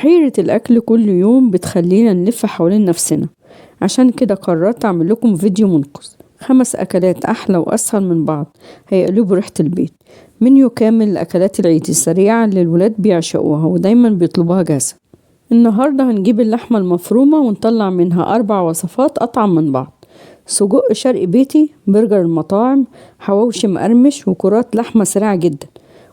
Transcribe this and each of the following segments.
حيرة الأكل كل يوم بتخلينا نلف حوالين نفسنا. عشان كده قررت أعمل لكم فيديو منقذ 5 أكلات أحلى وأسهل من بعض هيقلبوا ريحة البيت. منيو كامل لأكلات العيد السريعة اللي الولاد بيعشقوها ودايما بيطلبوها جاهزة. النهاردة هنجيب اللحمة المفرومة ونطلع منها 4 وصفات أطعم من بعض: سجق شرقي بيتي، برجر المطاعم، حواوشي مقرمش، وكرات لحمة سريعة جدا.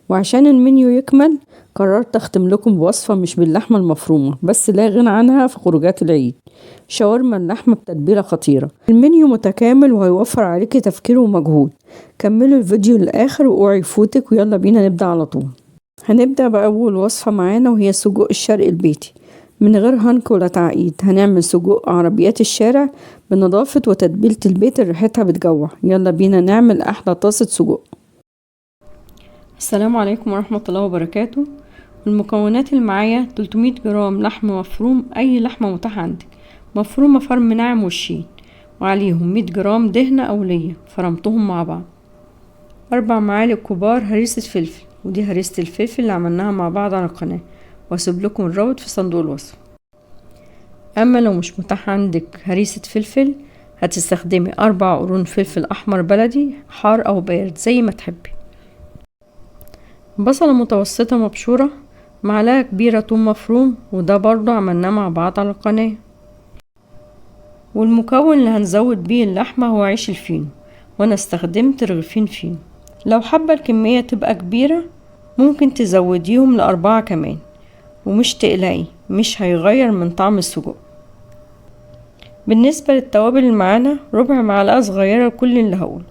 وعشان المنيو يكمل قررت أختم لكم بوصفة مش باللحمة المفرومة بس لا غنى عنها في خروجات العيد: شاورما اللحمة بتتبيلة خطيرة. المنيو متكامل وهيوفر عليكي تفكير ومجهود. كملوا الفيديو للآخر واوعي يفوتك، ويلا بينا نبدأ على طول. هنبدأ بأول وصفة معانا وهي السجق الشرقي البيتي. من غير هنك ولا تعقيد، هنعمل سجق عربيات الشارع بنظافة وتتبيلة البيت اللي ريحتها بتجوع. يلا بينا نعمل أحلى طاسة سجق. السلام عليكم ورحمة الله وبركاته. المكونات اللي معايا 300 جرام لحم مفروم، أي لحمة متاحة عندك، مفرومة فرم ناعم والشين، وعليهم 100 جرام دهنة أو ليا فرمتهم مع بعض. 4 معالق كبار هريسة فلفل، ودي هريسة الفلفل اللي عملناها مع بعض على القناة، واسيب لكم الرابط في صندوق الوصف. اما لو مش متاح عندك هريسة فلفل، هتستخدمي 4 قرون فلفل احمر بلدي حار او بارد زي ما تحبي. بصلة متوسطة مبشورة، معلقة كبيرة توم مفروم، وده برضو عملناه مع بعض على القناة. والمكون اللي هنزود بيه اللحمة هو عيش الفينو، وانا استخدمت رغيفين فينو. لو حابة الكمية تبقى كبيرة ممكن تزوديهم ل4 كمان، ومش تقلقي مش هيغير من طعم السجق. بالنسبة للتوابل اللي معانا، ربع معلقة صغيرة لكل اللي هقوله: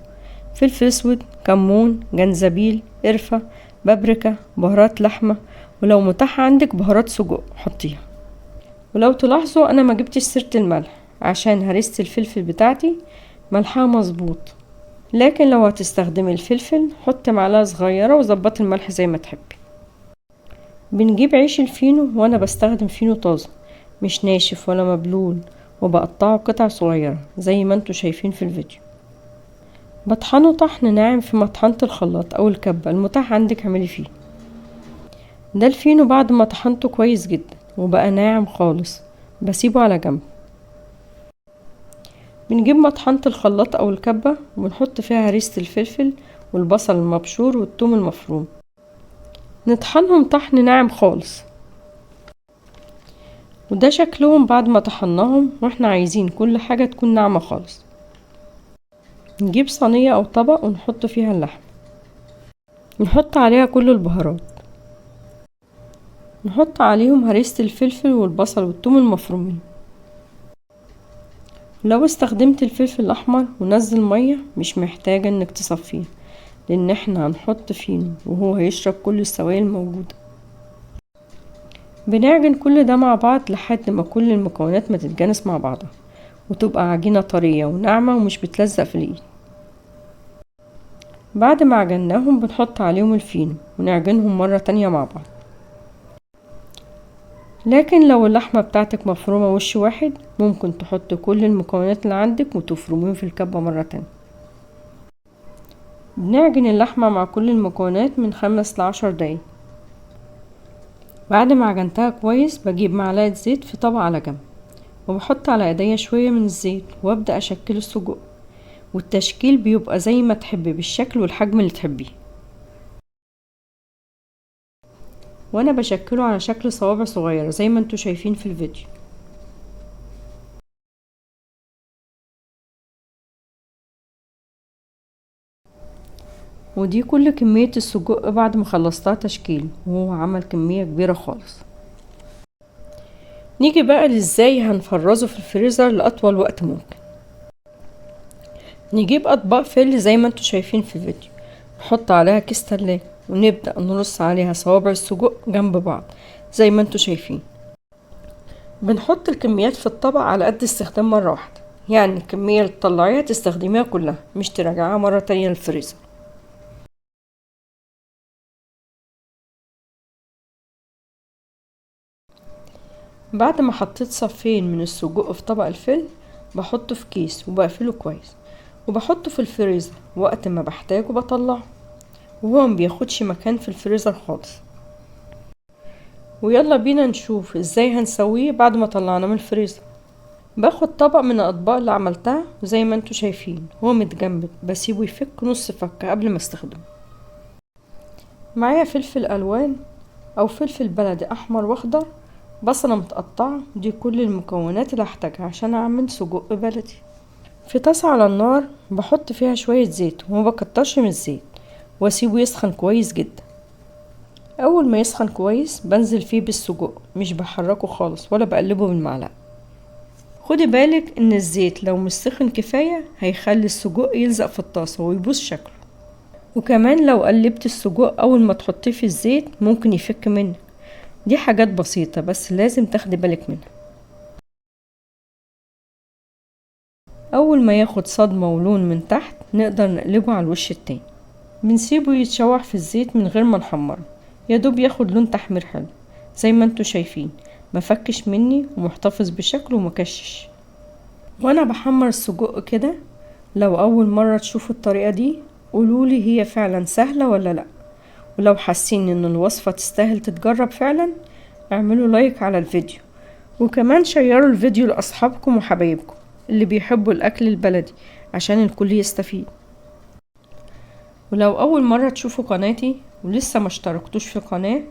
فلفل اسود، كمون، جنزبيل، قرفة، بابريكا، بهارات لحمة، ولو متاح عندك بهارات سجق حطيها. ولو تلاحظوا انا ما جبتش سيرة الملح عشان هريسة الفلفل بتاعتي ملحها مظبوط، لكن لو هتستخدمي الفلفل حطي معلقة صغيرة وظبطي الملح زي ما تحبي. بنجيب عيش الفينو، وانا بستخدم فينو طازة مش ناشف ولا مبلول، وبقطعه قطع صغيرة زي ما انتوا شايفين في الفيديو. بطحنه طحن ناعم في مطحنة الخلاط او الكبة المتاح عندك اعملي فيه. ده الفينو بعد ما طحنته كويس جدا وبقى ناعم خالص، بسيبه على جنب. بنجيب مطحنة الخلاط او الكبة وبنحط فيها هريسة الفلفل والبصل المبشور والثوم المفروم، نطحنهم طحن ناعم خالص. وده شكلهم بعد ما طحناهم، واحنا عايزين كل حاجة تكون ناعمة خالص. نجيب صينية او طبق ونحط فيها اللحم، نحط عليها كل البهارات، نحط عليهم هريسة الفلفل والبصل والثوم المفرومين. لو استخدمت الفلفل الاحمر ونزل مية مش محتاجة انك تصفيه، لان احنا هنحط فيه وهو هيشرب كل السوائل الموجودة. بنعجن كل ده مع بعض لحد ما كل المكونات ما تتجانس مع بعضها وتبقى عجينة طرية وناعمة ومش بتلزق في الايد. بعد ما عجناهم بنحط عليهم الفينو ونعجنهم مرة تانية مع بعض. لكن لو اللحمة بتاعتك مفرومة وش واحد، ممكن تحط كل المكونات اللي عندك وتفرميهم في الكبة مرة تانية. بنعجن اللحمة مع كل المكونات من 5 ل10 دقايق. بعد ما عجنتها كويس بجيب معلقة زيت في طبق على جنب، وبحط على ايديا شوية من الزيت وابدأ اشكل السجق، والتشكيل بيبقى زي ما تحبي بالشكل والحجم اللي تحبيه. وانا بشكله على شكل صوابع صغيرة زي ما انتوا شايفين في الفيديو. ودي كل كمية السجق بعد ما خلصتها تشكيل، وهو عمل كمية كبيرة خالص. نيجي بقى لازاي هنفرزه في الفريزر لأطول وقت ممكن. نجيب اطباق فل زي ما انتوا شايفين في الفيديو، نحط عليها كيس تلاجة ونبدأ نرص عليها صوابع السجق جنب بعض زي ما انتوا شايفين. بنحط الكميات في الطبق على قد استخدام مرة واحدة، يعني الكمية اللي تطلعيها تستخدميها كلها مش ترجعيها مرة تانية للفريزر. بعد ما حطيت صفين من السجق في طبق الفل، بحطه في كيس وبقفله كويس وبحطه في الفريزر، وقت ما بحتاجه بطلعه وهو مبياخدش مكان في الفريزر خالص. ويلا بينا نشوف ازاي هنسويه بعد ما طلعناه من الفريزر. باخد طبق من الاطباق اللي عملتها وزي ما انتوا شايفين هو متجمد، بسيبه يفك نص فكة قبل ما استخدمه. معايا فلفل الوان او فلفل بلدي احمر واخضر، بصلة متقطعة. دي كل المكونات اللي هحتاجها عشان اعمل سجق بلدي. في طاسة على النار بحط فيها شوية زيت وما بكترش من الزيت، واسيبه يسخن كويس جدا. اول ما يسخن كويس بنزل فيه بالسجق، مش بحركه خالص ولا بقلبه بالمعلقة. خدي بالك ان الزيت لو مش سخن كفاية هيخلي السجق يلزق في الطاسة ويبوظ شكله. وكمان لو قلبت السجق اول ما تحطيه في الزيت ممكن يفك منك. دي حاجات بسيطة بس لازم تاخدي بالك منها. اول ما ياخد صدمة ولون من تحت نقدر نقلبه على الوش التاني. بنسيبه يتشوح في الزيت من غير ما نحمره، يدوب ياخد لون تحمير حلو زي ما انتوا شايفين. مفكش مني ومحتفظ بشكله ومكشش. وانا بحمر السجق كده، لو اول مرة تشوفوا الطريقة دي قولولي هي فعلا سهلة ولا لا. ولو حاسين ان الوصفة تستاهل تتجرب فعلا اعملوا لايك على الفيديو، وكمان شيروا الفيديو لاصحابكم وحبايبكم اللي بيحبوا الاكل البلدي عشان الكل يستفيد. ولو اول مرة تشوفوا قناتي ولسه ما اشتركتوش في القناة،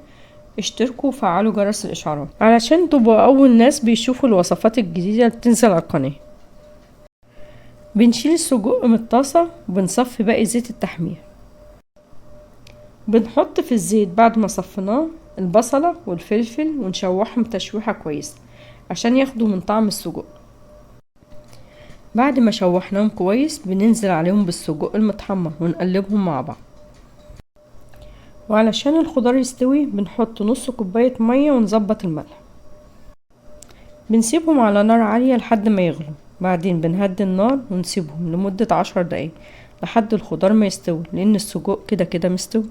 اشتركوا وفعلوا جرس الاشعارات علشان تبقوا اول ناس بيشوفوا الوصفات الجديدة اللي بتنزل على القناة. بنشيل السجق من الطاسة وبنصفي باقي زيت التحمير. بنحط في الزيت بعد ما صفيناه البصلة والفلفل ونشوحهم تشويحة كويسة عشان ياخدوا من طعم السجق. بعد ما شوحناهم كويس بننزل عليهم بالسجق المتحمر ونقلبهم مع بعض. وعلشان الخضار يستوي بنحط نص كوباية مية ونظبط الملح. بنسيبهم على نار عالية لحد ما يغلوا، بعدين بنهدي النار ونسيبهم لمدة 10 دقايق لحد الخضار ما يستوي، لان السجق كده كده مستوي.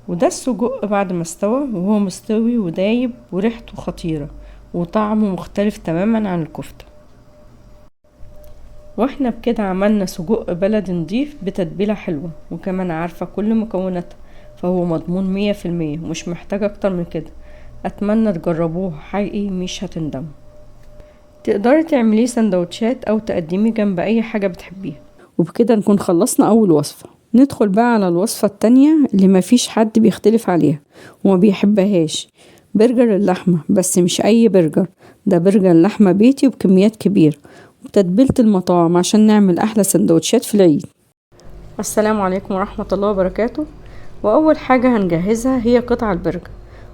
وده السجق بعد ما استوى وهو مستوي ودايب وريحته خطيرة وطعمه مختلف تماما عن الكفتة. واحنا بكده عملنا سجق بلدي نضيف بتتبيلة حلوة وكمان عارفة كل مكوناتها، فهو مضمون 100% ومش محتاج اكتر من كده. اتمنى تجربوه حقيقي مش هتندموا. تقدري تعمليه سندوتشات او تقدميه جنب اي حاجة بتحبيها. وبكده نكون خلصنا اول وصفة. ندخل بقى على الوصفة التانية اللي مفيش حد بيختلف عليها وما بيحبهاش، برجر اللحمة. بس مش اي برجر، ده برجر لحمة بيتي وبكميات كبيرة وبتتبيلة المطاعم عشان نعمل احلى سندوتشات في العيد. السلام عليكم ورحمة الله وبركاته. واول حاجة هنجهزها هي قطع البرجر،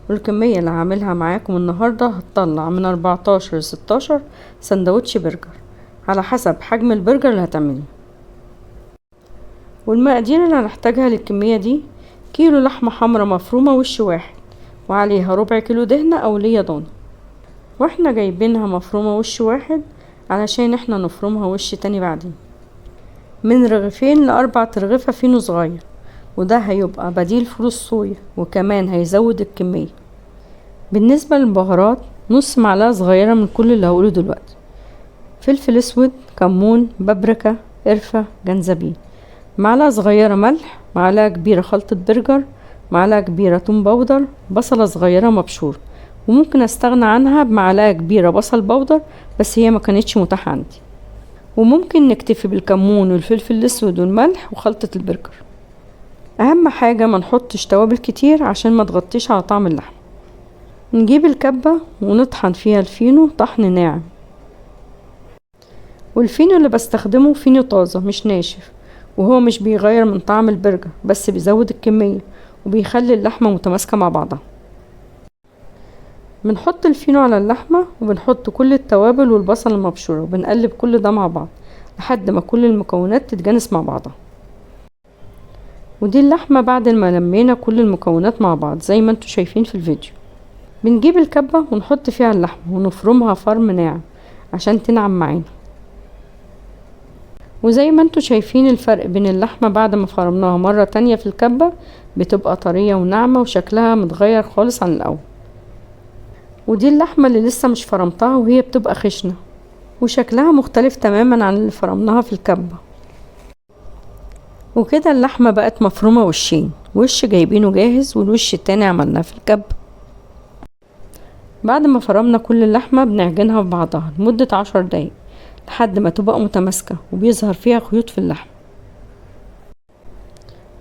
والكمية اللي هعملها معاكم النهاردة هتطلع من 14 ل 16 سندوتش برجر على حسب حجم البرجر اللي هتعمله. والمقادير اللي هنحتاجها للكمية دي: كيلو لحمة حمرا مفرومة وش واحد، وعليها ربع كيلو دهنة او ليا ضاني. واحنا جايبينها مفرومة وش واحد علشان احنا نفرمها وش تاني بعدين. من رغيفين ل4 ترغيفة فينو صغير، وده هيبقى بديل فول الصويا وكمان هيزود الكمية. بالنسبة للبهارات نص معلقة صغيرة من كل اللي هقوله دلوقتي: فلفل اسود، كمون، بابريكا، قرفة، جنزبيل، معلقة صغيرة ملح، معلقة كبيرة خلطة برجر، معلقة كبيرة توم باودر، بصلة صغيرة مبشور، وممكن استغنى عنها بمعلقة كبيرة بصل باودر بس هي ما كانتش متاحة عندي. وممكن نكتفي بالكمون والفلفل الاسود والملح وخلطة البرجر. اهم حاجة ما نحطش توابل كتير عشان ما تغطيش على طعم اللحم. نجيب الكبة ونطحن فيها الفينو طحن ناعم، والفينو اللي بستخدمه فينو طازة مش ناشف، وهو مش بيغير من طعم البرجر بس بيزود الكمية وبيخلي اللحمة متماسكة مع بعضها. بنحط الفينو على اللحمة وبنحط كل التوابل والبصل المبشورة وبنقلب كل ده مع بعض لحد ما كل المكونات تتجانس مع بعضها. ودي اللحمة بعد ما لمينا كل المكونات مع بعض زي ما انتوا شايفين في الفيديو. بنجيب الكبة ونحط فيها اللحمة ونفرمها فرم ناعم عشان تنعم معانا. وزي ما انتوا شايفين الفرق بين اللحمة بعد ما فرمناها مرة تانية في الكبة بتبقى طرية وناعمة وشكلها متغير خالص عن الأول. ودي اللحمة اللي لسه مش فرمتها وهي بتبقى خشنة وشكلها مختلف تماما عن اللي فرمناها في الكبة. وكده اللحمة بقت مفرومة وشين، وش جايبينه جاهز والوش التاني عملناه في الكبة. بعد ما فرمنا كل اللحمة بنعجنها في بعضها لمدة 10 دقايق لحد ما تبقى متماسكة وبيظهر فيها خيوط في اللحم.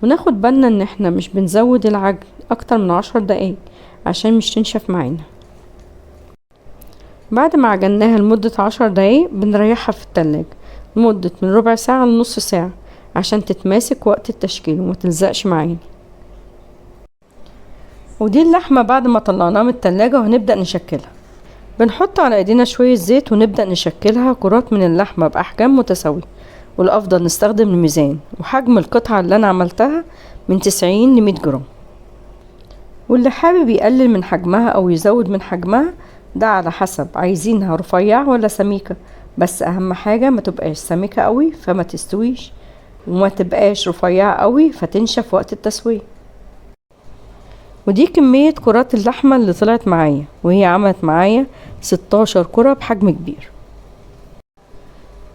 وناخد بالنا ان احنا مش بنزود العجن اكتر من 10 دقايق عشان مش تنشف معانا. بعد ما عجناها لمدة 10 دقايق بنريحها في التلاجة لمدة من ربع ساعة لنص ساعة عشان تتماسك وقت التشكيل وما تلزقش معانا. ودي اللحمة بعد ما طلعناها من التلاجة وهنبدأ نشكلها. بنحط على ايدينا شوية زيت ونبدأ نشكلها كرات من اللحمة بأحجام متساوية، والأفضل نستخدم الميزان. وحجم القطعة اللي أنا عملتها من 90 ل 100 جرام، واللي حابب يقلل من حجمها أو يزود من حجمها ده على حسب عايزينها رفيعة ولا سميكة. بس أهم حاجة ما تبقاش سميكة قوي فما تستويش، وما تبقاش رفيعة قوي فتنشف وقت التسوية. ودي كمية كرات اللحمة اللي طلعت معايا، وهي عملت معايا 16 كرة بحجم كبير.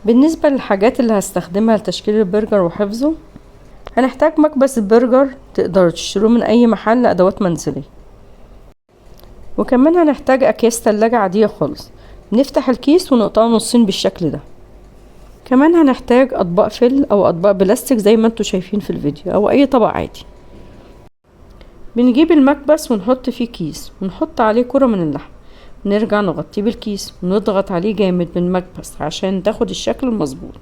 بالنسبة للحاجات اللي هستخدمها لتشكيل البرجر وحفظه، هنحتاج مكبس البرجر تقدروا تشتروه من اي محل ادوات منزلية، وكمان هنحتاج اكياس تلاجة عادية خالص نفتح الكيس ونقطعه نصين بالشكل ده. كمان هنحتاج اطباق فل او اطباق بلاستيك زي ما انتوا شايفين في الفيديو او اي طبق عادي. بنجيب المكبس ونحط فيه كيس ونحط عليه كرة من اللحم، نرجع نغطيه بالكيس ونضغط عليه جامد بالمكبس عشان تاخد الشكل المظبوط.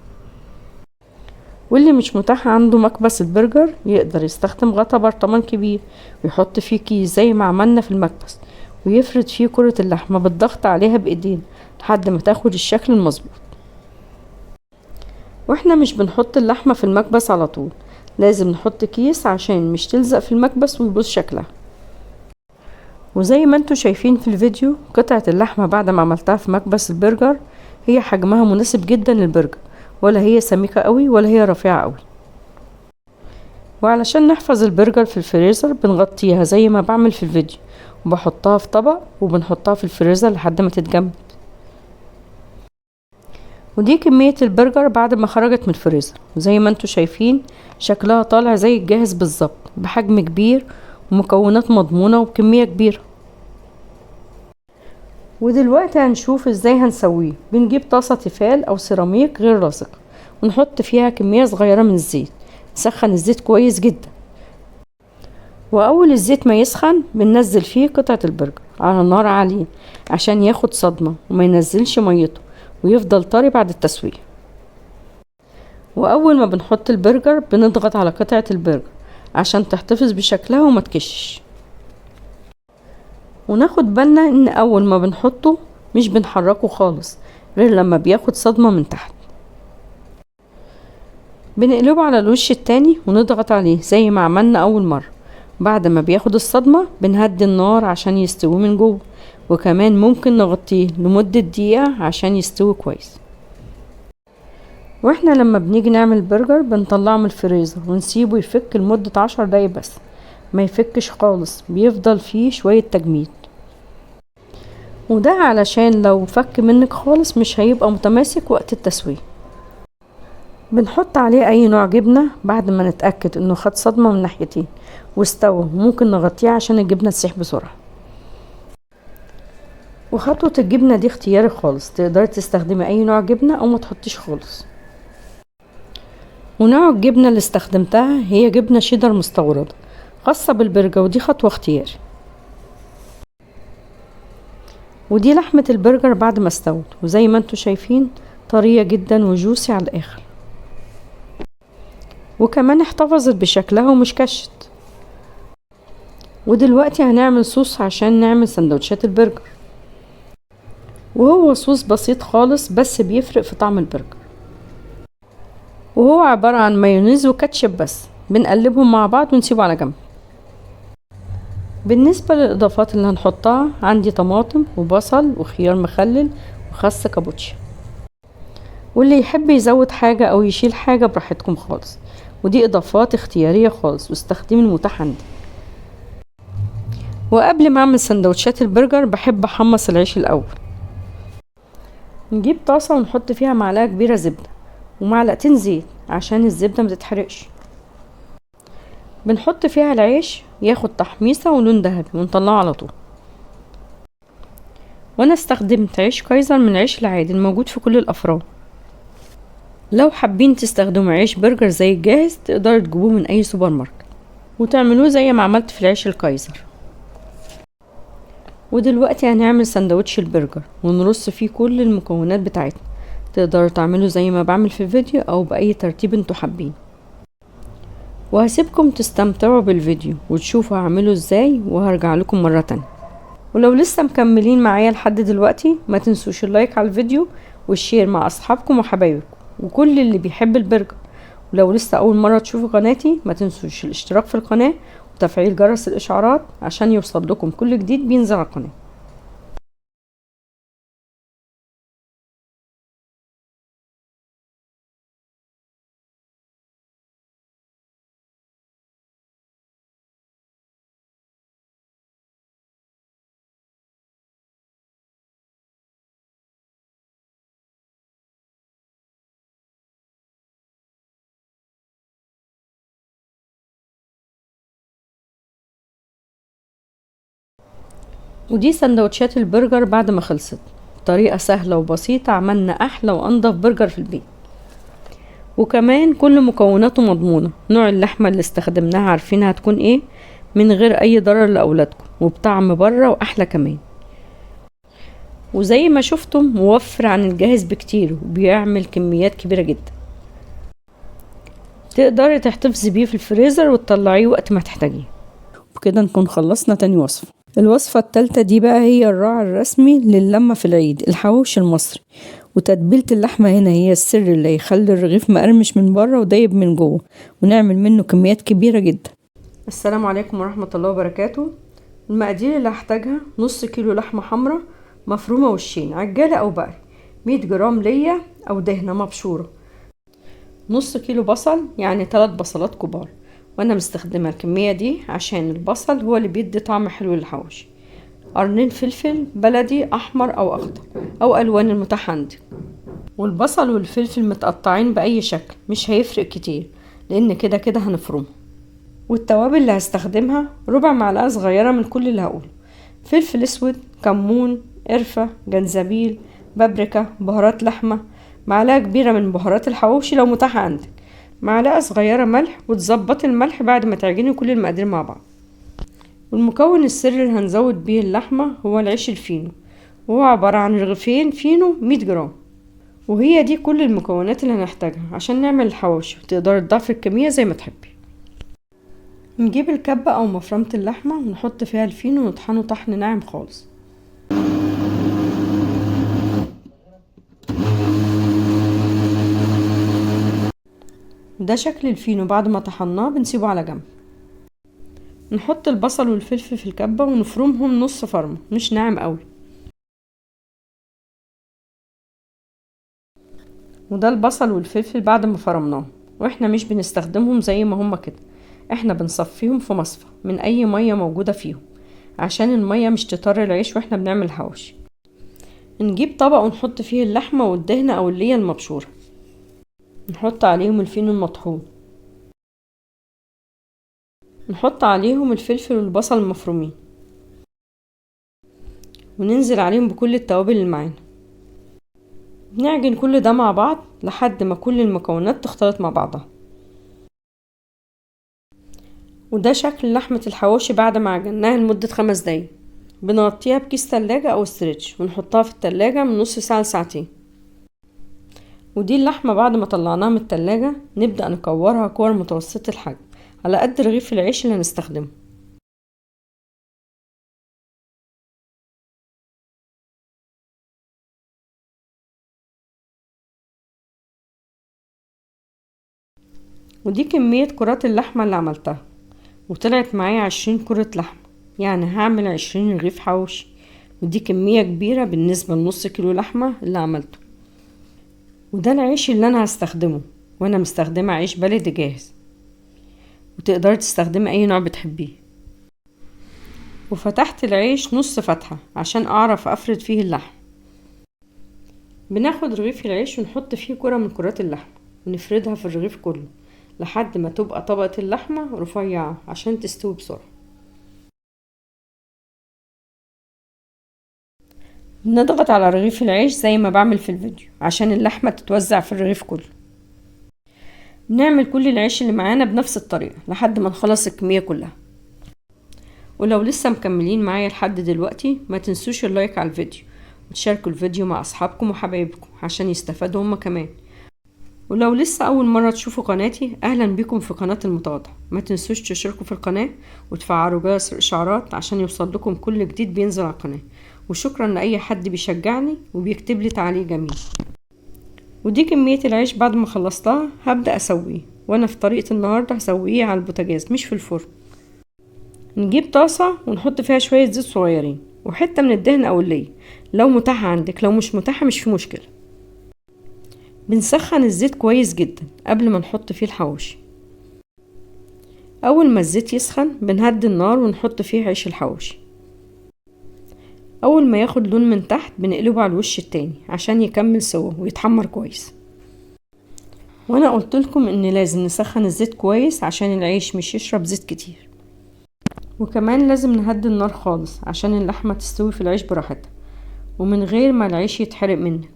واللي مش متاح عنده مكبس البرجر يقدر يستخدم غطا برطمان كبير ويحط فيه كيس زي ما عملنا في المكبس، ويفرد فيه كرة اللحمة بالضغط عليها بايدين لحد ما تاخد الشكل المظبوط. واحنا مش بنحط اللحمة في المكبس على طول، لازم نحط كيس عشان مش تلزق في المكبس ويبوظ شكلها. وزي ما انتوا شايفين في الفيديو، قطعة اللحمة بعد ما عملتها في مكبس البرجر هي حجمها مناسب جدا للبرجر، ولا هي سميكة قوي ولا هي رفيعة قوي. وعلشان نحفظ البرجر في الفريزر بنغطيها زي ما بعمل في الفيديو، وبحطها في طبق وبنحطها في الفريزر لحد ما تتجمد. ودي كمية البرجر بعد ما خرجت من الفريزر، وزي ما انتوا شايفين شكلها طالع زي الجاهز بالظبط، بحجم كبير ومكونات مضمونة وبكمية كبيرة. ودلوقتي هنشوف ازاي هنسويه. بنجيب طاسة تيفال او سيراميك غير لاصق ونحط فيها كمية صغيرة من الزيت، نسخن الزيت كويس جدا، واول الزيت ما يسخن بننزل فيه قطعة البرجر على نار عالية عشان ياخد صدمة وما ينزلش ميته ويفضل طري بعد التسوية. واول ما بنحط البرجر بنضغط على قطعة البرجر عشان تحتفظ بشكلها وما تكشش. وناخد بالنا ان اول ما بنحطه مش بنحركه خالص غير لما بياخد صدمة من تحت. بنقلبه على الوش التاني ونضغط عليه زي ما عملنا اول مرة. بعد ما بياخد الصدمة بنهدي النار عشان يستوي من جوه، وكمان ممكن نغطيه لمدة دقيقة عشان يستوي كويس. واحنا لما بنيجي نعمل برجر بنطلعه من الفريزر ونسيبه يفك لمدة 10 دقايق بس، ما يفكش خالص، بيفضل فيه شوية تجميد. وده علشان لو فك منك خالص مش هيبقى متماسك وقت التسوية. بنحط عليه اي نوع جبنة بعد ما نتأكد انه خد صدمة من ناحيتين واستوى، وممكن نغطيه عشان الجبنة تسيح بسرعة. وخطوة الجبنة دي اختياري خالص، تقدري تستخدمي اي نوع جبنة او ما تحطيش خالص. ونوع الجبنة اللي استخدمتها هي جبنة شيدر مستوردة خاصة بالبرجر، ودي خطوة اختياري. ودي لحمة البرجر بعد ما استوت، وزي ما انتوا شايفين طرية جدا وجوسي على الاخر، وكمان احتفظت بشكلها ومش كشت. ودلوقتي هنعمل صوص عشان نعمل سندوتشات البرجر، وهو صوص بسيط خالص بس بيفرق في طعم البرجر. وهو عبارة عن مايونيز وكاتشب بس، بنقلبهم مع بعض ونسيبه على جنب. بالنسبة للإضافات اللي هنحطها، عندي طماطم وبصل وخيار مخلل وخس كابوتشي، واللي يحب يزود حاجة أو يشيل حاجة براحتكم خالص. ودي إضافات اختيارية خالص، واستخدمي المتاح عندي. وقبل ما أعمل سندوتشات البرجر بحب أحمص العيش الأول. نجيب طاسة ونحط فيها معلقة كبيرة زبدة ومعلقتين زيت عشان الزبدة متتحرقش. بنحط فيها العيش ياخد تحميصة ولون ذهبي ونطلعه على طول. وانا استخدمت عيش كايزر من العيش العادي الموجود في كل الافران. لو حابين تستخدموا عيش برجر زي الجاهز تقدروا تجيبوه من اي سوبر ماركت وتعملوه زي ما عملت في العيش الكايزر. ودلوقتي هنعمل سندوتش البرجر ونرص فيه كل المكونات بتاعتنا. تقدروا تعملوا زي ما بعمل في الفيديو او باي ترتيب انتوا حابين. وهسيبكم تستمتعوا بالفيديو وتشوفوا هعمله ازاي وهرجع لكم مرة تانية. ولو لسه مكملين معايا لحد دلوقتي ما تنسوش اللايك على الفيديو والشير مع اصحابكم وحبايبكم وكل اللي بيحب البرجر. ولو لسه اول مرة تشوفوا قناتي ما تنسوش الاشتراك في القناة وتفعيل جرس الاشعارات عشان يوصل لكم كل جديد بينزل على القناة. ودي سندوتشات البرجر بعد ما خلصت. طريقة سهلة وبسيطة عملنا احلى وانضف برجر في البيت. وكمان كل مكوناته مضمونة، نوع اللحمة اللي استخدمناها عارفين هتكون ايه من غير اي ضرر لاولادكم وبطعم بره واحلى كمان. وزي ما شفتم موفر عن الجاهز بكتير وبيعمل كميات كبيرة جدا. تقدري تحتفظي بيه في الفريزر وتطلعيه وقت ما تحتاجيه. وبكده نكون خلصنا تاني وصفة. الوصفة التالتة دي بقى هي الراعي الرسمي للمة في العيد، الحواوشي المصري. وتتبيلة اللحمة هنا هي السر اللي هيخلي الرغيف مقرمش من بره ودايب من جوه ونعمل منه كميات كبيرة جدا. السلام عليكم ورحمة الله وبركاته. المقادير اللي هحتاجها: نص كيلو لحمة حمراء مفرومة وشين عجالة او بقري، 100 جرام ليا او دهنة مبشورة، نص كيلو بصل يعني 3 بصلات كبار، وانا مستخدمة الكمية دي عشان البصل هو اللي بيدي طعم حلو للحواوشي، قرنين فلفل بلدي احمر او اخضر او الوان المتاح عندي. والبصل والفلفل متقطعين باي شكل مش هيفرق كتير لان كده كده هنفرمه. والتوابل اللي هستخدمها: ربع معلقة صغيرة من كل اللي هقوله، فلفل اسود، كمون، قرفة، جنزبيل، بابريكا، بهارات لحمة، معلقة كبيرة من بهارات الحواوشي لو متاحة عندك، معلقة صغيرة ملح، وتظبطي الملح بعد ما تعجني كل المقادير مع بعض. والمكون السري اللي هنزود بيه اللحمة هو العيش الفينو، وهو عبارة عن رغيفين فينو 100 جرام. وهي دي كل المكونات اللي هنحتاجها عشان نعمل الحواوشي، وتقدري تضعفي الكمية زي ما تحبي. نجيب الكبة او مفرمة اللحمة ونحط فيها الفينو ونطحنه طحن ناعم خالص. ده شكل الفينو بعد ما طحناه بنسيبه على جنب. نحط البصل والفلفل في الكبة ونفرمهم نص فرمة مش ناعم قوي. وده البصل والفلفل بعد ما فرمناهم، واحنا مش بنستخدمهم زي ما هما كده، احنا بنصفيهم في مصفى من اي مية موجودة فيهم عشان المية مش تطر العيش واحنا بنعمل حواوشي. نجيب طبق ونحط فيه اللحمة والدهنة او اللي هي المبشورة، نحط عليهم الفينو المطحون، نحط عليهم الفلفل والبصل المفرومين، وننزل عليهم بكل التوابل اللي معانا. نعجن كل ده مع بعض لحد ما كل المكونات تختلط مع بعضها. وده شكل لحمة الحواوشي بعد ما عجناها لمدة 5 دقايق. بنغطيها بكيس تلاجة او استرتش ونحطها في التلاجة من نص ساعة لساعتين. ودي اللحمة بعد ما طلعناها من التلاجة نبدأ نكورها كور متوسطة الحجم على قد رغيف العيش اللي هنستخدمه. ودي كمية كرات اللحمة اللي عملتها، وطلعت معايا 20 كرة لحمة، يعني هعمل 20 رغيف حواوشي، ودي كمية كبيرة بالنسبة لنص كيلو لحمة اللي عملته. وده العيش اللي انا هستخدمه، وانا مستخدمة عيش بلدي جاهز، وتقدري تستخدمي اي نوع بتحبيه. وفتحت العيش نص فتحة عشان اعرف افرد فيه اللحم. بناخد رغيف العيش ونحط فيه كرة من كرات اللحمة ونفردها في الرغيف كله لحد ما تبقى طبقة اللحمة رفيعة عشان تستوي بسرعة. نضغط على رغيف العيش زي ما بعمل في الفيديو عشان اللحمة تتوزع في الرغيف كله. نعمل كل العيش اللي معانا بنفس الطريقة لحد ما نخلص الكمية كلها. ولو لسه مكملين معايا لحد دلوقتي ما تنسوش اللايك على الفيديو وتشاركوا الفيديو مع اصحابكم وحبايبكم عشان يستفادوا هما كمان. ولو لسه اول مرة تشوفوا قناتي اهلا بكم في قناة المتواضع. ما تنسوش تشتركوا في القناة وتفعلوا جرس الاشعارات عشان يوصل لكم كل جديد بينزل على القناة. وشكرا لاي حد بيشجعني وبيكتب لي تعليق جميل. ودي كمية العيش بعد ما خلصتها هبدأ اسويه، وانا في طريقة النهاردة هسويه على البوتاجاز مش في الفرن. نجيب طاسة ونحط فيها شوية زيت صغيرين وحتة من الدهن او اللي لو متاحة عندك، لو مش متاحة مش في مشكلة. بنسخن الزيت كويس جدا قبل ما نحط فيه الحواوشي. اول ما الزيت يسخن بنهدي النار ونحط فيه عيش الحواوشي. اول ما ياخد لون من تحت بنقلبه على الوش التاني عشان يكمل سوا ويتحمر كويس. وانا قلت لكم ان لازم نسخن الزيت كويس عشان العيش مش يشرب زيت كتير. وكمان لازم نهدي النار خالص عشان اللحمة تستوي في العيش براحتها ومن غير ما العيش يتحرق منك.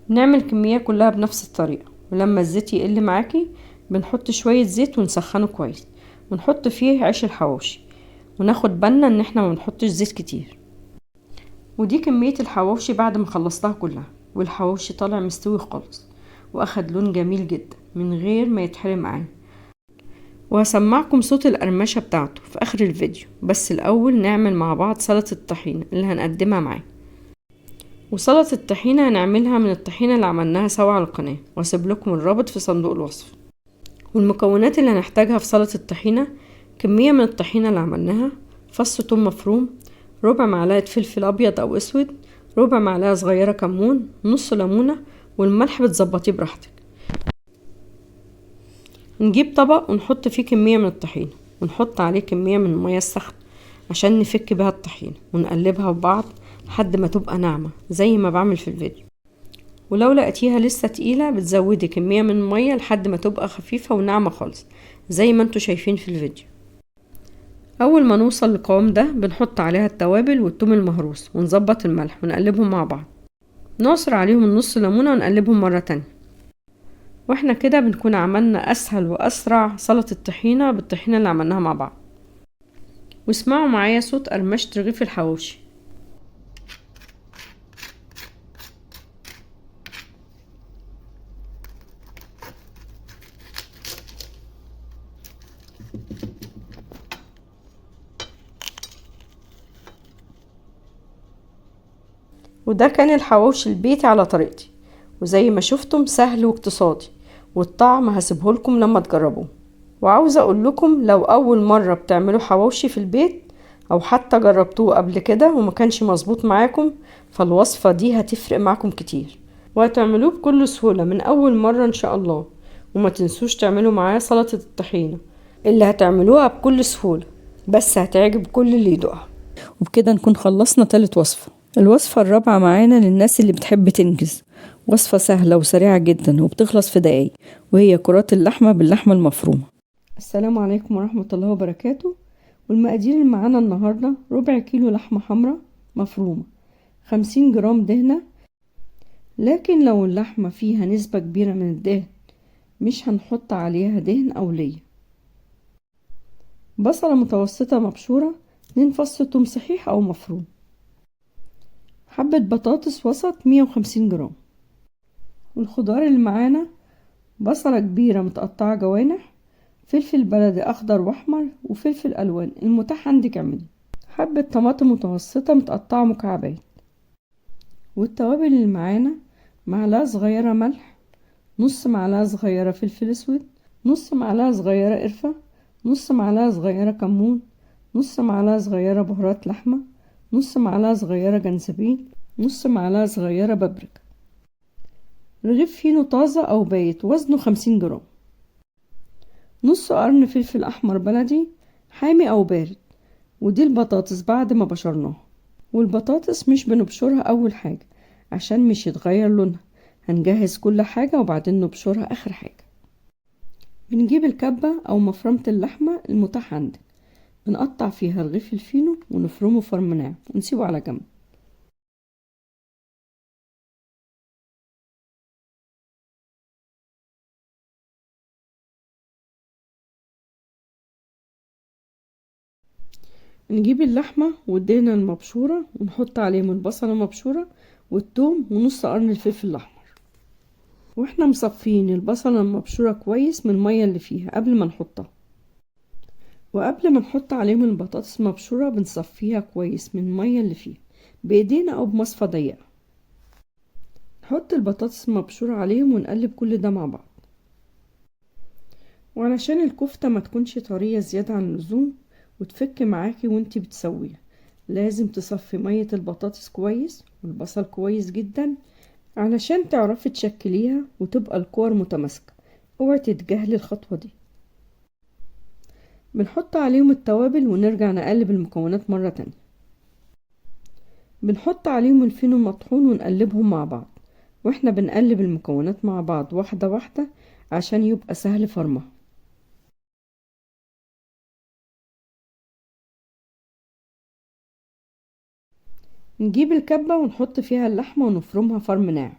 نعمل كمية كلها بنفس الطريقة، ولما الزيت يقل معاكي بنحط شوية زيت ونسخنه كويس ونحط فيه عيش الحواوشي وناخد بالنا ان احنا ما بنحطش زيت كتير. ودي كمية الحواوشي بعد ما خلصتها كلها، والحواوشي طالع مستوي خالص واخد لون جميل جدا من غير ما يتحرق معايا. وهسمعكم صوت القرمشة بتاعته في اخر الفيديو، بس الاول نعمل مع بعض سلطة الطحينة اللي هنقدمها معاه. وسلطة الطحينة هنعملها من الطحينة اللي عملناها سوا على القناة، واسيب لكم الرابط في صندوق الوصف. والمكونات اللي هنحتاجها في سلطة الطحينة: كمية من الطحينة اللي عملناها، فص ثوم مفروم، ربع معلقة فلفل ابيض او اسود، ربع معلقة صغيرة كمون، نص ليمونة، والملح بتظبطيه براحتك. نجيب طبق ونحط فيه كمية من الطحينة ونحط عليه كمية من المية السخنة عشان نفك بها الطحينة ونقلبها ببعض لحد ما تبقى ناعمة زي ما بعمل في الفيديو. ولو لقيتيها لسه تقيلة بتزودي كمية من المية لحد ما تبقى خفيفة وناعمة خالص زي ما انتوا شايفين في الفيديو. اول ما نوصل للقوام ده بنحط عليها التوابل والثوم المهروس ونظبط الملح ونقلبهم مع بعض. نعصر عليهم نص ليمونة ونقلبهم مرة تانية. واحنا كده بنكون عملنا اسهل واسرع سلطة الطحينة بالطحينة اللي عملناها مع بعض. واسمعوا معايا صوت قرمشة رغيف الحواوشي. وده كان الحواوشي البيتي على طريقتي، وزي ما شفتم سهل واقتصادي، والطعم هسيبهولكم لما تجربوه. وعاوزة اقول لكم لو اول مرة بتعملوا حواوشي في البيت او حتى جربتوه قبل كده وما كانش مظبوط معاكم، فالوصفة دي هتفرق معكم كتير وهتعملوه بكل سهولة من اول مرة ان شاء الله. وما تنسوش تعملوا معاه سلطة الطحينة اللي هتعملوها بكل سهولة، بس هتعجب كل اللي يدوقها. وبكده نكون خلصنا تالت وصفة. الوصفة الرابعة معانا للناس اللي بتحب تنجز، وصفة سهلة وسريعة جدا وبتخلص في دقايق، وهي كرات اللحمة باللحمة المفرومة. السلام عليكم ورحمة الله وبركاته. والمقادير اللي معانا النهاردة: ربع كيلو لحمة حمراء مفرومة، 50 جرام دهنة، لكن لو اللحمة فيها نسبة كبيرة من الدهن مش هنحط عليها دهن أو ليا. بصلة متوسطة مبشورة، 2 فص توم صحيح أو مفروم، حبة بطاطس وسط 150 جرام. والخضار اللي معانا: بصلة كبيرة متقطعة جوانح، فلفل بلدي أخضر وأحمر، وفلفل ألوان المتاح عندك اعملي، حبة طماطم متوسطة متقطعة مكعبات. والتوابل اللي معانا: معلقة صغيرة ملح، نص معلقة صغيرة فلفل اسود، نص معلقة صغيرة قرفة، نص معلقة صغيرة كمون، نص معلقة صغيرة بهارات لحمة، نص معلقة صغيرة جنزبيل، نص معلقة صغيرة بابريكا. رغيف فينو طازة أو بايت وزنه 50 جرام. نص قرن فلفل أحمر بلدي حامي أو بارد. ودي البطاطس بعد ما بشرناها. والبطاطس مش بنبشرها أول حاجة عشان مش يتغير لونها، هنجهز كل حاجة وبعدين نبشرها آخر حاجة. بنجيب الكبة أو مفرمة اللحمة المتاح عندك، بنقطع فيها رغيف الفينو ونفرمه فرم ناعم ونسيبه على جنب. نجيب اللحمة والدهنة المبشورة ونحط عليهم البصلة المبشورة والثوم ونص قرن الفلفل الأحمر. واحنا مصفين البصلة المبشورة كويس من المية اللي فيها قبل ما نحطها. وقبل ما نحط عليهم البطاطس المبشورة بنصفيها كويس من المية اللي فيها بإيدينا أو بمصفى ضيقة. نحط البطاطس المبشورة عليهم ونقلب كل ده مع بعض. وعلشان الكفتة ما تكونش طرية زيادة عن اللزوم وتفك معاكي وانتي بتسويها، لازم تصفي مية البطاطس كويس والبصل كويس جدا علشان تعرفي تشكليها وتبقى الكور متماسكة. اوعي تتجاهلي الخطوة دي. بنحط عليهم التوابل ونرجع نقلب المكونات مرة تانية. بنحط عليهم الفينو المطحون ونقلبهم مع بعض، واحنا بنقلب المكونات مع بعض واحدة واحدة عشان يبقى سهل فرمها. نجيب الكبة ونحط فيها اللحمة ونفرمها فرم ناعم.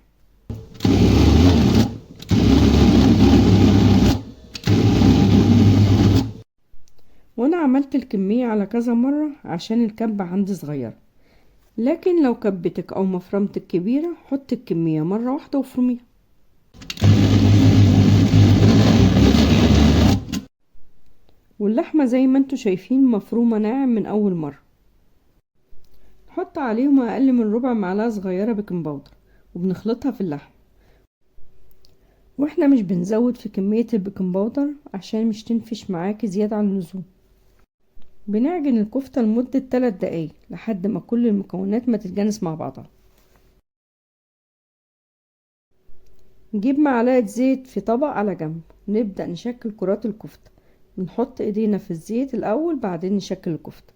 وانا عملت الكمية على كذا مرة عشان الكبة عندي صغيرة، لكن لو كبتك او مفرمتك كبيرة حط الكمية مرة واحدة وفرميها. واللحمة زي ما انتوا شايفين مفرومة ناعم من اول مرة. نحط عليهم اقل من ربع معلقة صغيرة بيكنج باودر وبنخلطها في اللحم. واحنا مش بنزود في كمية البيكنج باودر عشان مش تنفش معاكي زيادة عن اللزوم. بنعجن الكفتة لمدة 3 دقايق لحد ما كل المكونات ما تتجانس مع بعضها. نجيب معلقة زيت في طبق على جنب، نبدأ نشكل كرات الكفتة. بنحط ايدينا في الزيت الاول بعدين نشكل الكفتة.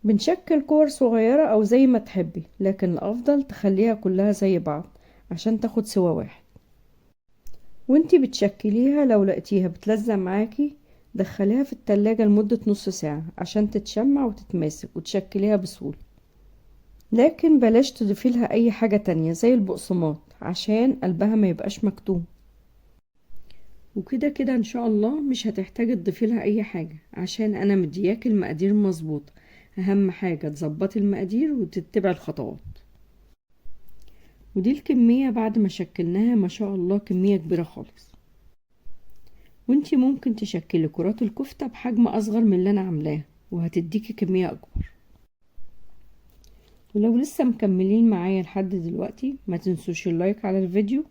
بنشكل كور صغيرة او زي ما تحبي، لكن الافضل تخليها كلها زي بعض عشان تاخد سوا واحد. وانتي بتشكليها لو لقيتيها بتلزق معاكي دخليها في التلاجة لمدة نص ساعة عشان تتشمع وتتماسك وتشكليها بسهولة. لكن بلاش تضيفيلها اي حاجة تانية زي البقسماط عشان قلبها ما يبقاش مكتوم. وكده كده ان شاء الله مش هتحتاجي تضيفيلها اي حاجة عشان انا مدياكي المقادير مظبوطة. اهم حاجة تظبطي المقادير وتتبعي الخطوات. ودي الكمية بعد ما شكلناها ما شاء الله كمية كبيرة خالص. وانتي ممكن تشكلي كرات الكفتة بحجم اصغر من اللي انا عاملاه وهتديكي كمية اكبر. ولو لسه مكملين معايا لحد دلوقتي ما تنسوش اللايك على الفيديو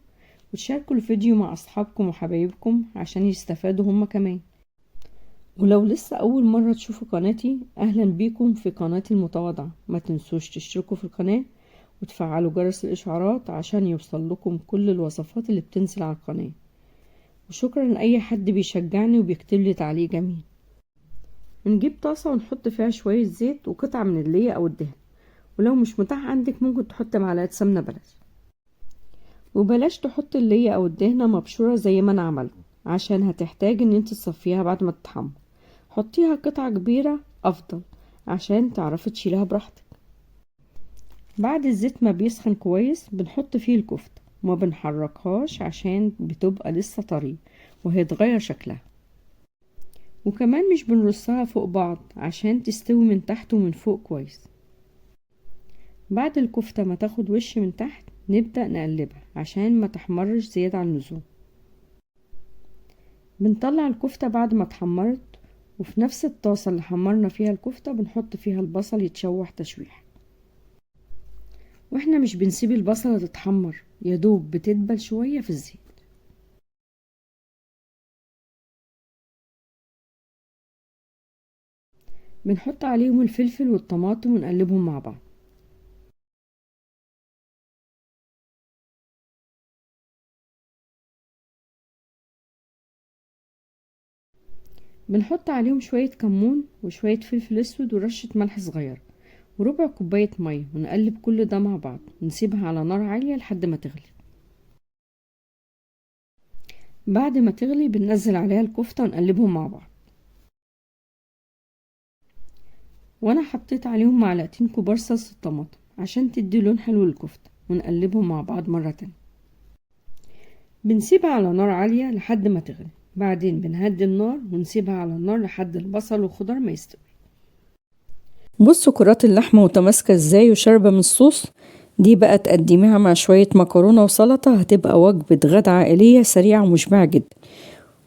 وتشاركوا الفيديو مع اصحابكم وحبايبكم عشان يستفادوا هما كمان. ولو لسه اول مرة تشوفوا قناتي اهلا بيكم في قناتي المتواضعة. ما تنسوش تشتركوا في القناة وتفعلوا جرس الاشعارات عشان يوصل لكم كل الوصفات اللي بتنزل على القناة. وشكرا لاي حد بيشجعني وبيكتب لي تعليق جميل. نجيب طاسة ونحط فيها شوية زيت وقطعة من اللية او الدهن، ولو مش متاح عندك ممكن تحط معلقة سمنة بلدي. وبلاش تحط اللية او الدهنة مبشورة زي ما انا عملت عشان هتحتاج ان انت تصفيها بعد ما تتحمر. حطيها قطعة كبيرة افضل عشان تعرفي تشيلها براحتك. بعد الزيت ما بيسخن كويس بنحط فيه الكفتة وما بنحركهاش عشان بتبقى لسه طرية وهيتغير شكلها. وكمان مش بنرصها فوق بعض عشان تستوي من تحت ومن فوق كويس. بعد الكفتة ما تاخد وش من تحت نبدأ نقلبها عشان ما تحمرش زيادة عن اللزوم. بنطلع الكفتة بعد ما اتحمرت وفي نفس الطاسة اللي حمرنا فيها الكفتة بنحط فيها البصل يتشوح تشويح. واحنا مش بنسيب البصلة تتحمر، يدوب بتدبل شوية في الزيت. بنحط عليهم الفلفل والطماطم ونقلبهم مع بعض. بنحط عليهم شوية كمون وشوية فلفل اسود ورشة ملح صغير وربع كوباية مية ونقلب كل ده مع بعض ونسيبها على نار عالية لحد ما تغلي. بعد ما تغلي بننزل عليها الكفتة ونقلبهم مع بعض. وانا حطيت عليهم معلقتين كبار صلصة طماطم عشان تدي لون حلو للكفتة ونقلبهم مع بعض مرة تانية. بنسيبها على نار عالية لحد ما تغلي، بعدين بنهدي النار ونسيبها على النار لحد البصل والخضار ما يستوي. بصوا كرات اللحمة متماسكة ازاي وشاربة من الصوص. دي بقى تقدميها مع شوية مكرونة وسلطة، هتبقى وجبة غدا عائلية سريعة ومشبعة جدا.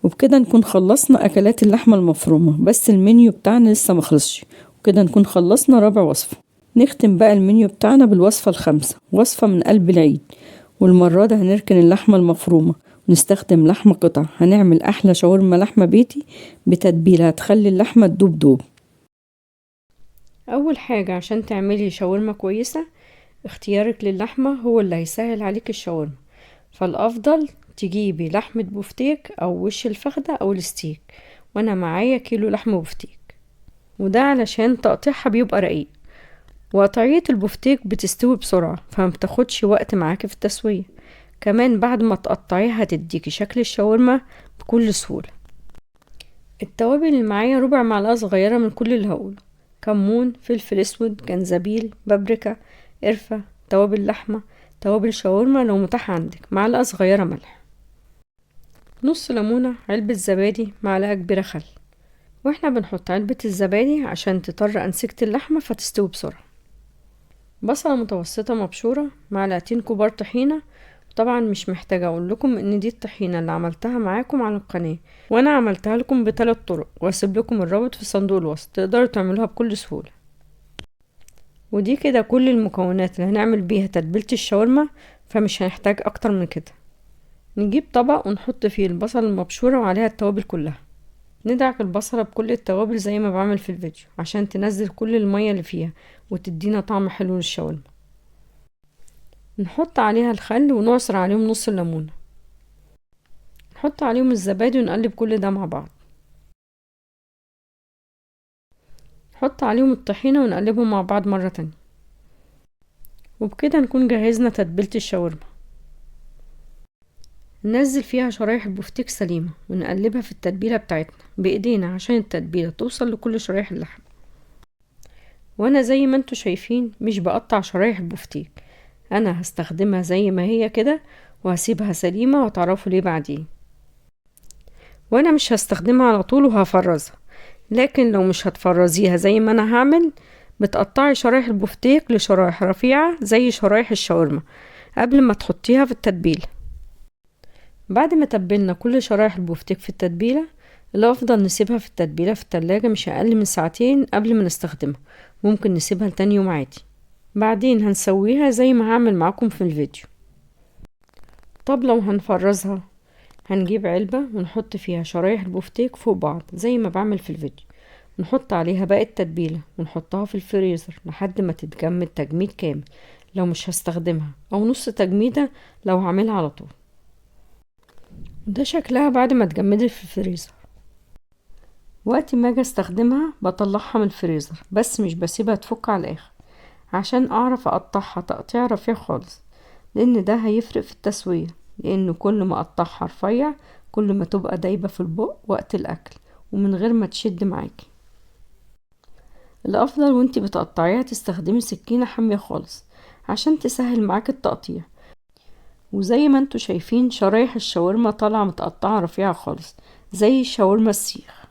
وبكده نكون خلصنا أكلات اللحمة المفرومة، بس المنيو بتاعنا لسه مخلصش. وكده نكون خلصنا رابع وصفة. نختم بقى المنيو بتاعنا بالوصفة الخامسة، وصفة من قلب العيد. والمرة ده هنركن اللحمة المفرومة ونستخدم لحمة قطع. هنعمل أحلى شاورما لحمة بيتي بتتبيلة هتخلي اللحمة تدوب دوب. أول حاجة عشان تعملي شاورما كويسة، اختيارك للحمة هو اللي هيسهل عليك الشاورما. فالأفضل تجيبي لحمة بفتيك أو وش الفخدة أو الستيك، وأنا معايا كيلو لحمة بفتيك، وده علشان تقطيعها بيبقى رقيق. وقطعية البفتيك بتستوي بسرعة فمبتاخدش وقت معاكي في التسوية. كمان بعد ما تقطعيها هتديكي شكل الشاورما بكل سهولة. التوابل اللي معايا ربع معلقة صغيرة من كل اللي هقوله: كمون، فلفل اسود، جنزبيل، بابريكا، قرفة، توابل لحمة، توابل شاورما لو متاح عندك، معلقة صغيرة ملح، نص ليمونة، علبة زبادي، معلقة كبيرة خل. واحنا بنحط علبة الزبادي عشان تطر أنسجة اللحمة فتستوي بسرعة. بصلة متوسطة مبشورة، معلقتين كبار طحينة. طبعا مش محتاجة اقول لكم ان دي الطحينة اللي عملتها معاكم على القناة، وانا عملتها لكم ب3 طرق، واسيب لكم الرابط في صندوق الوصف تقدروا تعملوها بكل سهولة. ودي كده كل المكونات اللي هنعمل بيها تتبيلة الشاورما، فمش هنحتاج اكتر من كده. نجيب طبق ونحط فيه البصل المبشورة وعليها التوابل كلها. ندعك البصلة بكل التوابل زي ما بعمل في الفيديو عشان تنزل كل المية اللي فيها وتدينا طعم حلو للشاورما. نحط عليها الخل ونعصر عليهم نص الليمونة. نحط عليهم الزبادي ونقلب كل ده مع بعض. نحط عليهم الطحينة ونقلبهم مع بعض مرة تانية. وبكده نكون جهزنا تتبيلة الشاورما. ننزل فيها شرايح البفتيك سليمة ونقلبها في التتبيلة بتاعتنا بإيدينا عشان التتبيلة توصل لكل شرايح اللحم. وانا زي ما انتوا شايفين مش بقطع شرايح البفتيك، انا هستخدمها زي ما هي كده وهسيبها سليمة وهتعرفوا ليه بعدين. وانا مش هستخدمها على طول وهفرزها، لكن لو مش هتفرزيها زي ما انا هعمل، بتقطعي شرايح البفتيك لشرايح رفيعة زي شرايح الشاورما قبل ما تحطيها في التتبيلة. بعد ما تبلنا كل شرايح البفتيك في التتبيلة، الافضل نسيبها في التتبيلة في التلاجة مش اقل من ساعتين قبل ما نستخدمها. ممكن نسيبها لتاني يوم عادي. بعدين هنسويها زي ما هعمل معاكم في الفيديو. طب لو هنفرزها، هنجيب علبة ونحط فيها شرايح البفتيك فوق بعض زي ما بعمل في الفيديو، نحط عليها باقي التتبيلة ونحطها في الفريزر لحد ما تتجمد تجميد كامل لو مش هستخدمها، او نص تجميدة لو هعملها على طول. ده شكلها بعد ما اتجمدت في الفريزر. وقت ما اجي استخدمها بطلعها من الفريزر، بس مش بسيبها تفك على الاخر عشان اعرف اقطعها تقطيع رفيع خالص، لان ده هيفرق في التسوية. لان كل ما اقطعها رفيع كل ما تبقى دايبة في البق وقت الاكل ومن غير ما تشد معاكي. الافضل وانتي بتقطعيها تستخدمي سكينة حامية خالص عشان تسهل معاك التقطيع. وزي ما انتوا شايفين شرايح الشاورما طالعة متقطعة رفيعة خالص زي الشاورما السيخ.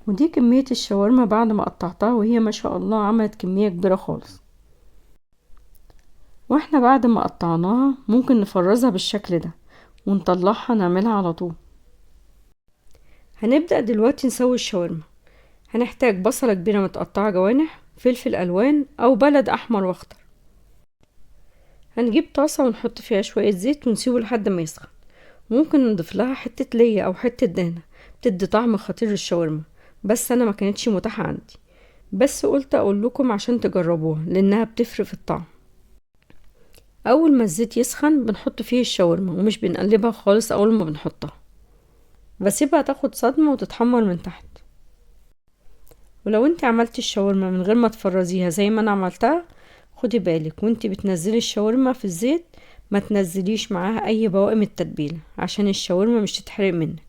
ودي كمية الشاورما بعد ما قطعتها، وهي ما شاء الله عملت كمية كبيرة خالص. واحنا بعد ما قطعناها ممكن نفرزها بالشكل ده ونطلعها نعملها على طول. هنبدأ دلوقتي نسوي الشاورما. هنحتاج بصلة كبيرة متقطعة جوانح، فلفل ألوان أو بلد أحمر وأخضر. هنجيب طاسة ونحط فيها شوية زيت ونسيبه لحد ما يسخن. ممكن نضيف لها حتة ليا أو حتة دهنة، بتدي طعم خطير للشاورما، بس أنا ما كانتش متاحة عندي، بس قلت أقول لكم عشان تجربوها لأنها بتفرق في الطعم. أول ما الزيت يسخن بنحط فيه الشاورما ومش بنقلبها خالص أول ما بنحطها، بسيبها تاخد صدمة وتتحمر من تحت. ولو انت عملتي الشاورما من غير ما تفرزيها زي ما انا عملتها، خدي بالك وانتي بتنزلي الشاورما في الزيت ما تنزليش معاها اي بواقي من التتبيله عشان الشاورما مش تتحرق منك.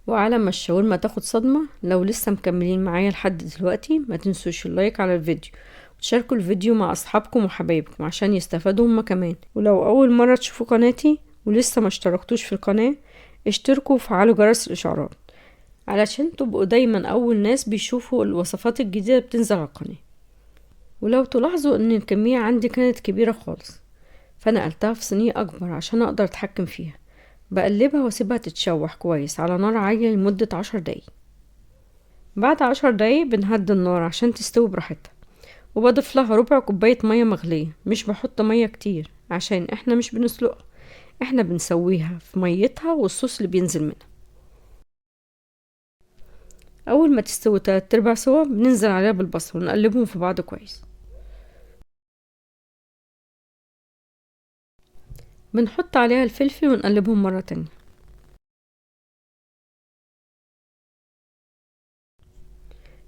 وعلى ما الشاورما تاخد صدمه، لو لسه مكملين معايا لحد دلوقتي ما تنسوش اللايك على الفيديو وتشاركوا الفيديو مع اصحابكم وحبايبكم عشان يستفادوا هما كمان. ولو اول مره تشوفوا قناتي ولسه ما اشتركتوش في القناه، اشتركوا وفعلوا جرس الاشعارات علشان تبقوا دايما أول ناس بيشوفوا الوصفات الجديدة بتنزل على القناة. ولو تلاحظوا ان الكمية عندي كانت كبيرة خالص، فنقلتها في صينية أكبر عشان أقدر أتحكم فيها. بقلبها واسيبها تتشوح كويس على نار عالية لمدة 10 دقايق. بعد 10 دقايق بنهدي النار عشان تستوي براحتها، وبضيف لها ربع كوباية مية مغلية. مش بحط مية كتير عشان احنا مش بنسلقها، احنا بنسويها في ميتها والصوص اللي بينزل منها. أول ما تستوي 3/4 سوا بننزل عليها بالبصل ونقلبهم في بعض كويس. بنحط عليها الفلفل ونقلبهم مرة تانية.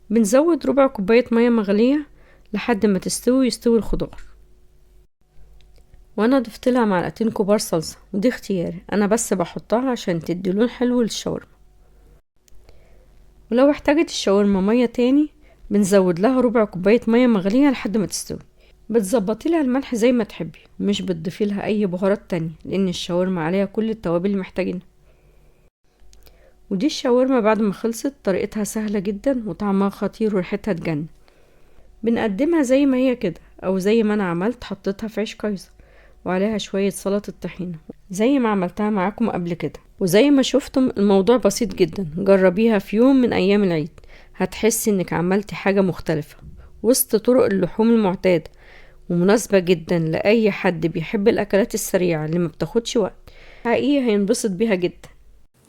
بنزود ربع كوباية مية مغلية لحد ما يستوي الخضار. وانا ضفت لها معلقتين كبار صلصة، ودي اختياري انا بس بحطها عشان تدي لون حلو للشاورما. ولو احتاجت الشاورما مية تاني بنزود لها ربع كوباية مية مغلية لحد ما تستوي. بتظبطي لها الملح زي ما تحبي، مش بتضيفي لها اي بهارات تانية لان الشاورما عليها كل التوابل اللي محتاجينها. ودي الشاورما بعد ما خلصت، طريقتها سهلة جدا وطعمها خطير وريحتها تجنن. بنقدمها زي ما هي كده او زي ما انا عملت، حطيتها في عيش كايزر وعليها شوية سلطة طحينة زي ما عملتها معاكم قبل كده. وزي ما شفتم الموضوع بسيط جدا، جربيها في يوم من ايام العيد، هتحسي انك عملتي حاجة مختلفة وسط طرق اللحوم المعتادة، ومناسبة جدا لأي حد بيحب الأكلات السريعة اللي ما بتاخدش وقت. حقيقي هينبسط بيها جدا.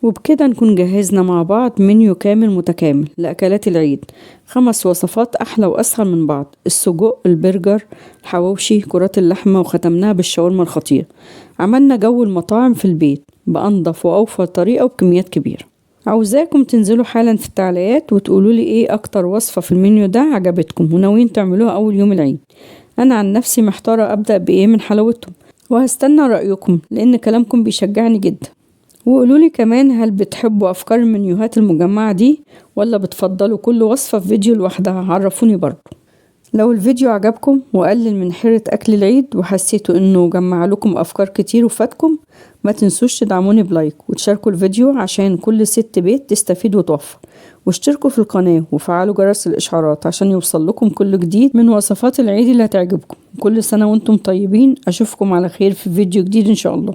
وبكده نكون جهزنا مع بعض منيو كامل متكامل لأكلات العيد. 5 وصفات أحلى وأسهل من بعض: السجق، البرجر، الحواوشي، كرات اللحمة، وختمناها بالشاورما الخطيرة. عملنا جو المطاعم في البيت بأنضف وأوفر طريقة وبكميات كبيرة. عاوزاكم تنزلوا حالا في التعليقات وتقولولي ايه أكتر وصفة في المنيو ده عجبتكم وناويين تعملوها أول يوم العيد. أنا عن نفسي محتارة أبدأ بإيه من حلاوتهم، وهستنى رأيكم لأن كلامكم بيشجعني جدا. وقولولي كمان، هل بتحبوا أفكار المنيوهات المجمعة دي ولا بتفضلوا كل وصفة في فيديو لوحدها؟ عرفوني برضو. لو الفيديو عجبكم وقلل من حيرة أكل العيد وحسيتوا إنه جمع لكم أفكار كتير وفاتكم، ما تنسوش تدعموني بلايك وتشاركوا الفيديو عشان كل ست بيت تستفيد وتوفر. واشتركوا في القناة وفعلوا جرس الإشعارات عشان يوصل لكم كل جديد من وصفات العيد اللي هتعجبكم. كل سنة وانتم طيبين. أشوفكم على خير في فيديو جديد إن شاء الله.